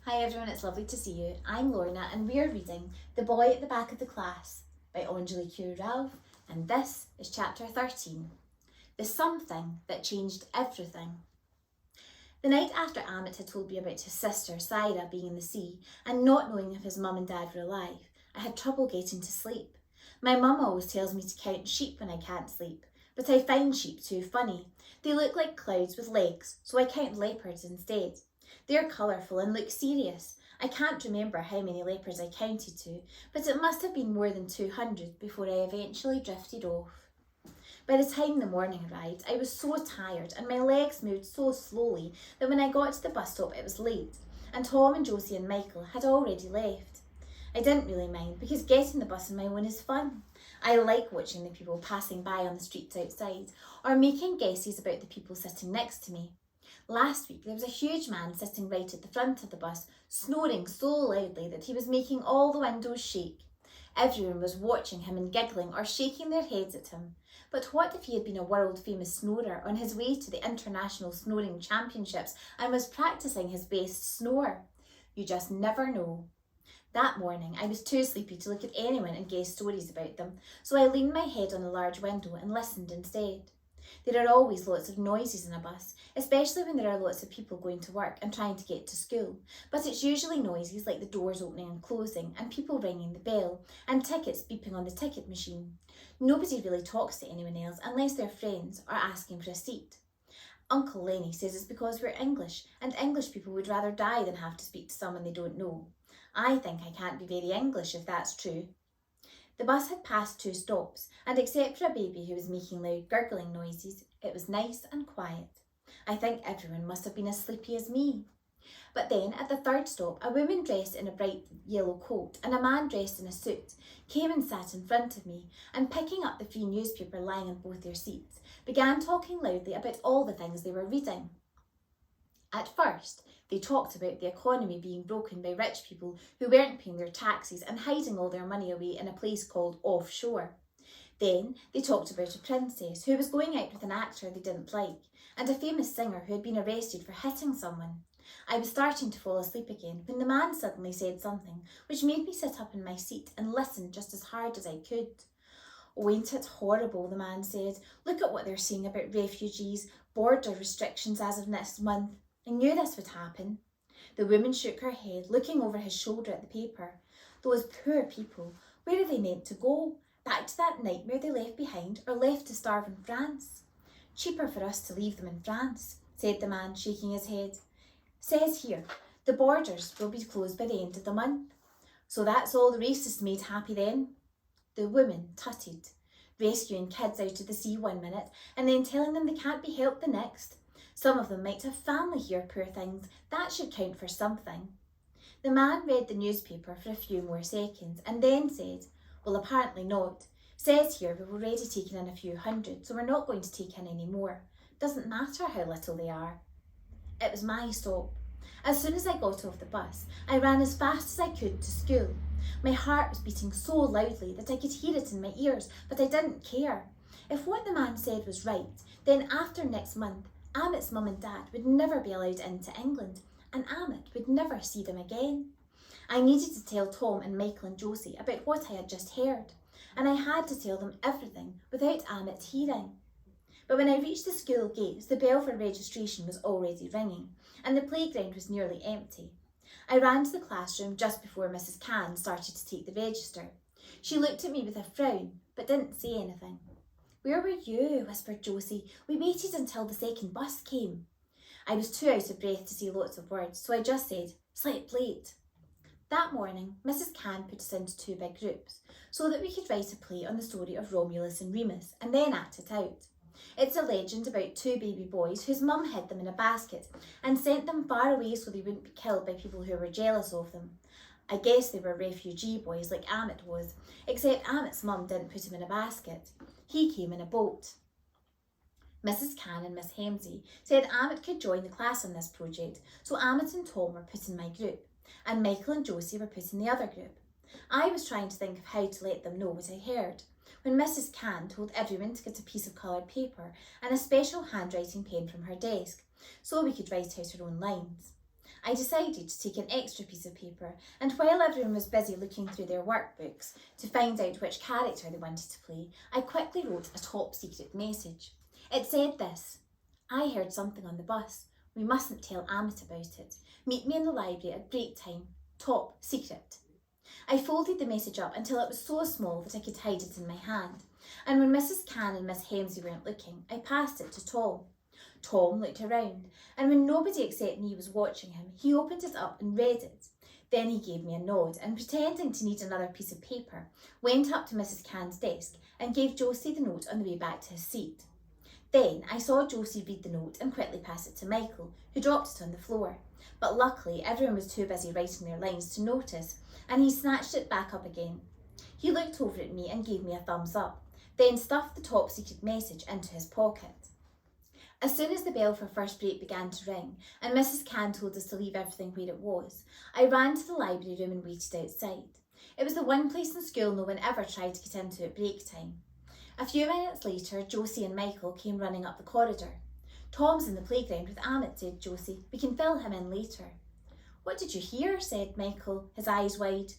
Hi everyone, it's lovely to see you. I'm Lorna and we are reading The Boy at the Back of the Class by Angelique Ralph, and this is chapter 13, The Something That Changed Everything. The night after Amit had told me about his sister Syra being in the sea and not knowing if his mum and dad were alive, I had trouble getting to sleep. My mum always tells me to count sheep when I can't sleep, but I find sheep too funny. They look like clouds with legs, so I count leopards instead. They're colourful and look serious. I can't remember how many leopards I counted to, but it must have been more than 200 before I eventually drifted off. By the time the morning arrived, I was so tired and my legs moved so slowly that when I got to the bus stop it was late, and Tom and Josie and Michael had already left. I didn't really mind because getting the bus on my own is fun. I like watching the people passing by on the streets outside or making guesses about the people sitting next to me. Last week there was a huge man sitting right at the front of the bus, snoring so loudly that he was making all the windows shake. Everyone was watching him and giggling or shaking their heads at him. But what if he had been a world-famous snorer on his way to the International Snoring Championships and was practising his best snore? You just never know. That morning I was too sleepy to look at anyone and guess stories about them, so I leaned my head on a large window and listened instead. There are always lots of noises in a bus, especially when there are lots of people going to work and trying to get to school, but it's usually noises like the doors opening and closing and people ringing the bell and tickets beeping on the ticket machine. Nobody really talks to anyone else unless they're friends or asking for a seat. Uncle Lenny says it's because we're English and English people would rather die than have to speak to someone they don't know. I think I can't be very English if that's true. The bus had passed 2 stops, and except for a baby who was making loud gurgling noises, it was nice and quiet. I think everyone must have been as sleepy as me. But then, at the 3rd stop, a woman dressed in a bright yellow coat and a man dressed in a suit came and sat in front of me, and picking up the free newspaper lying on both their seats, began talking loudly about all the things they were reading. At first, they talked about the economy being broken by rich people who weren't paying their taxes and hiding all their money away in a place called offshore. Then they talked about a princess who was going out with an actor they didn't like, and a famous singer who had been arrested for hitting someone. I was starting to fall asleep again when the man suddenly said something which made me sit up in my seat and listen just as hard as I could. "Oh, ain't it horrible," the man said. "Look at what they're saying about refugees, border restrictions as of next month. I knew this would happen." The woman shook her head, looking over his shoulder at the paper. Those poor people, where are they meant to go? Back to that nightmare they left behind, or left to starve in France? "Cheaper for us to leave them in France," said the man, shaking his head. "Says here, the borders will be closed by the end of the month." "So that's all the racists made happy then?" The woman tutted. "Rescuing kids out of the sea one minute and then telling them they can't be helped the next. Some of them might have family here, poor things. That should count for something." The man read the newspaper for a few more seconds and then said, "Well, apparently not. Says here we've already taken in a few hundred, so we're not going to take in any more. Doesn't matter how little they are." It was my stop. As soon as I got off the bus, I ran as fast as I could to school. My heart was beating so loudly that I could hear it in my ears, but I didn't care. If what the man said was right, then after next month, Amit's mum and dad would never be allowed into England, and Amit would never see them again. I needed to tell Tom and Michael and Josie about what I had just heard, and I had to tell them everything without Amit hearing. But when I reached the school gates, the bell for registration was already ringing, and the playground was nearly empty. I ran to the classroom just before Mrs. Cann started to take the register. She looked at me with a frown, but didn't say anything. "Where were you?" whispered Josie. "We waited until the 2nd bus came." I was too out of breath to say lots of words, so I just said, "Slept late." That morning, Mrs. Cann put us into 2 big groups, so that we could write a play on the story of Romulus and Remus, and then act it out. It's a legend about 2 baby boys whose mum hid them in a basket and sent them far away so they wouldn't be killed by people who were jealous of them. I guess they were refugee boys like Amit was, except Amit's mum didn't put him in a basket. He came in a boat. Mrs. Cann and Miss Hemsey said Amit could join the class on this project, so Amit and Tom were put in my group, and Michael and Josie were put in the other group. I was trying to think of how to let them know what I heard, when Mrs. Can told everyone to get a piece of coloured paper and a special handwriting pen from her desk, so we could write out our own lines. I decided to take an extra piece of paper, and while everyone was busy looking through their workbooks to find out which character they wanted to play, I quickly wrote a top secret message. It said this: "I heard something on the bus. We mustn't tell Amit about it. Meet me in the library at break time. Top secret." I folded the message up until it was so small that I could hide it in my hand, and when Mrs. Can and Miss Hemsey weren't looking, I passed it to Tom. Tom looked around, and when nobody except me was watching him, he opened it up and read it. Then he gave me a nod, and pretending to need another piece of paper, went up to Mrs. Can's desk and gave Josie the note on the way back to his seat. Then I saw Josie read the note and quickly pass it to Michael, who dropped it on the floor. But luckily, everyone was too busy writing their lines to notice, and he snatched it back up again. He looked over at me and gave me a thumbs up, then stuffed the top secret message into his pocket. As soon as the bell for first break began to ring, and Mrs. Can told us to leave everything where it was, I ran to the library room and waited outside. It was the one place in school no one ever tried to get into at break time. A few minutes later, Josie and Michael came running up the corridor. "Tom's in the playground with Amit," said Josie. "We can fill him in later." "What did you hear?" said Michael, his eyes wide.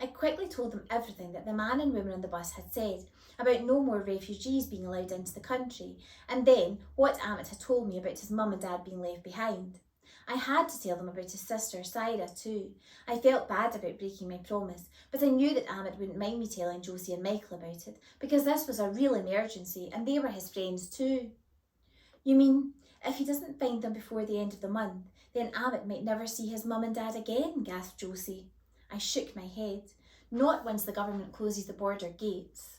I quickly told them everything that the man and woman on the bus had said about no more refugees being allowed into the country, and then what Amit had told me about his mum and dad being left behind. I had to tell them about his sister, Syra, too. I felt bad about breaking my promise, but I knew that Amit wouldn't mind me telling Josie and Michael about it, because this was a real emergency, and they were his friends too. "You mean, if he doesn't find them before the end of the month, then Amit might never see his mum and dad again?" gasped Josie. I shook my head. "Not once the government closes the border gates."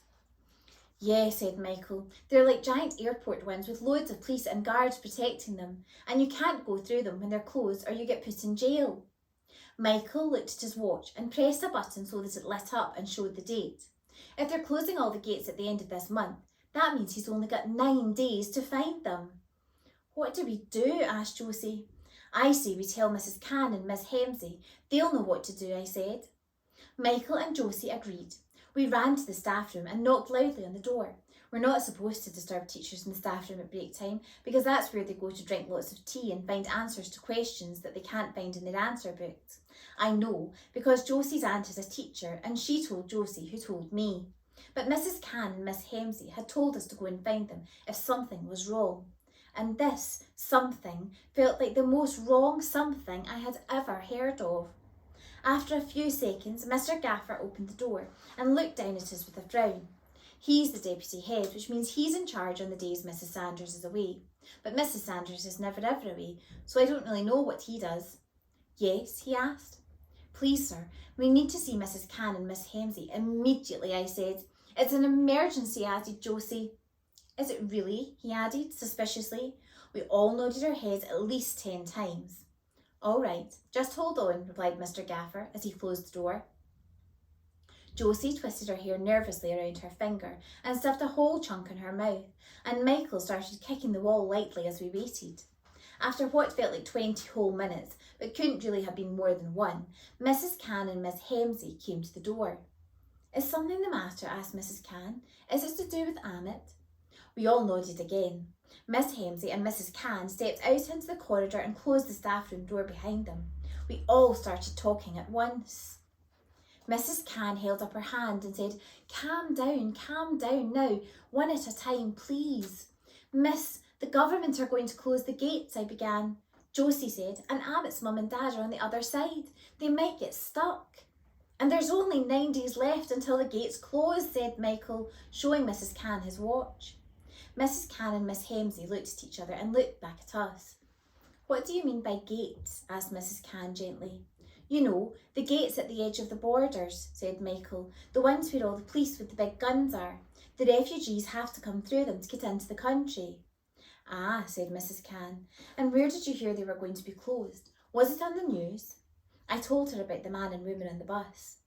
"Yeah," said Michael. "They're like giant airport ones with loads of police and guards protecting them, and you can't go through them when they're closed or you get put in jail." Michael looked at his watch and pressed a button so that it lit up and showed the date. "If they're closing all the gates at the end of this month, that means he's only got 9 days to find them." "What do we do?" asked Josie. "I say we tell Mrs. Can and Miss Hemsey. They'll know what to do," I said. Michael and Josie agreed. We ran to the staff room and knocked loudly on the door. We're not supposed to disturb teachers in the staff room at break time because that's where they go to drink lots of tea and find answers to questions that they can't find in their answer books. I know because Josie's aunt is a teacher and she told Josie, who told me. But Mrs. Can and Miss Hemsey had told us to go and find them if something was wrong. And this something felt like the most wrong something I had ever heard of. After a few seconds, Mr. Gaffer opened the door and looked down at us with a frown. He's the deputy head, which means he's in charge on the days Mrs. Sanders is away. But Mrs. Sanders is never ever away, so I don't really know what he does. "Yes?" he asked. "Please, sir, we need to see Mrs. Can and Miss Hemsey immediately," I said. "It's an emergency," added Josie. "Is it really?" he added suspiciously. We all nodded our heads at least 10 times. "All right, just hold on," replied Mr. Gaffer as he closed the door. Josie twisted her hair nervously around her finger and stuffed a whole chunk in her mouth, and Michael started kicking the wall lightly as we waited. After what felt like 20 whole minutes, but couldn't really have been more than one, Mrs. Can and Miss Hemsey came to the door. "Is something the matter?" asked Mrs. Can. "Is it to do with Amit?" We all nodded again. Miss Hemsey and Mrs. Can stepped out into the corridor and closed the staff room door behind them. We all started talking at once. Mrs. Can held up her hand and said, calm down now, one at a time, please." "Miss, the government are going to close the gates," I began. Josie said, "and Amit's mum and dad are on the other side. They might get stuck." "And there's only 9 days left until the gates close," said Michael, showing Mrs. Can his watch. Mrs. Can and Miss Hemsey looked at each other and looked back at us. "What do you mean by gates?" asked Mrs. Can gently. "You know, the gates at the edge of the borders," said Michael, "the ones where all the police with the big guns are. The refugees have to come through them to get into the country." "Ah," said Mrs. Can, "and where did you hear they were going to be closed? Was it on the news?" I told her about the man and woman on the bus.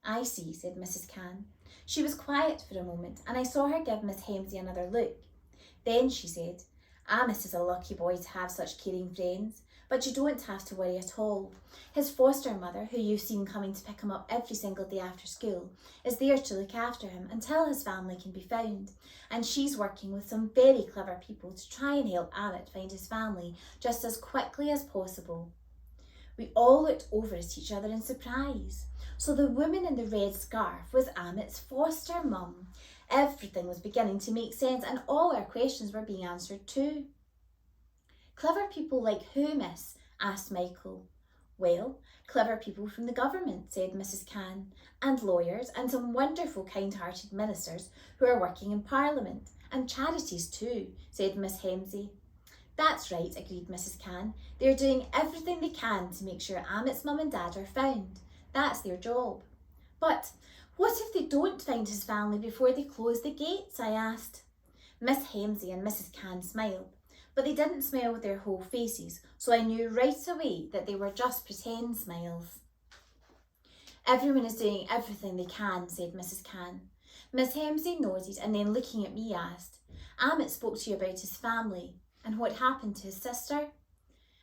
"I see," said Mrs. Can. She was quiet for a moment, and I saw her give Miss Hemsey another look. Then she said, "Amit is a lucky boy to have such caring friends. But you don't have to worry at all. His foster mother, who you've seen coming to pick him up every single day after school, is there to look after him until his family can be found. And she's working with some very clever people to try and help Amit find his family just as quickly as possible. We all looked over at each other in surprise. So the woman in the red scarf was Amit's foster mum. Everything was beginning to make sense and all our questions were being answered too. Clever people like who, miss? Asked Michael. Well, clever people from the government, said Mrs. Cann, and lawyers and some wonderful kind-hearted ministers who are working in Parliament, and charities too, said Miss Hemsey. That's right, agreed Mrs. Cann. They're doing everything they can to make sure Amit's mum and dad are found. That's their job. But what if they don't find his family before they close the gates? I asked. Miss Hemsey and Mrs. Cann smiled, but they didn't smile with their whole faces, so I knew right away that they were just pretend smiles. Everyone is doing everything they can, said Mrs. Cann. Miss Hemsey nodded and then looking at me asked, Amit spoke to you about his family and what happened to his sister?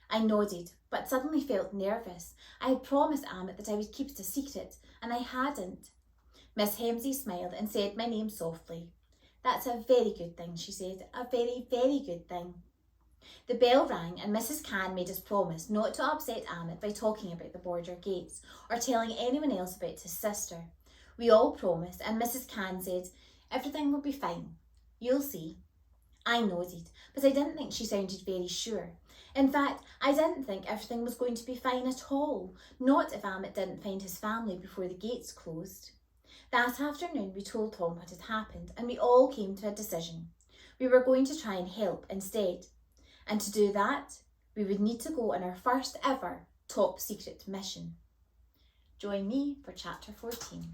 I nodded, but suddenly felt nervous. I had promised Amit that I would keep it a secret, and I hadn't. Miss Hemsey smiled and said my name softly. That's a very good thing, she said, a very, very good thing. The bell rang and Mrs. Cann made us promise not to upset Amit by talking about the border gates or telling anyone else about his sister. We all promised and Mrs. Cann said, everything will be fine. You'll see. I nodded, but I didn't think she sounded very sure. In fact, I didn't think everything was going to be fine at all, not if Amit didn't find his family before the gates closed. That afternoon we told Tom what had happened and we all came to a decision. We were going to try and help instead. And to do that, we would need to go on our first ever top secret mission. Join me for chapter 14.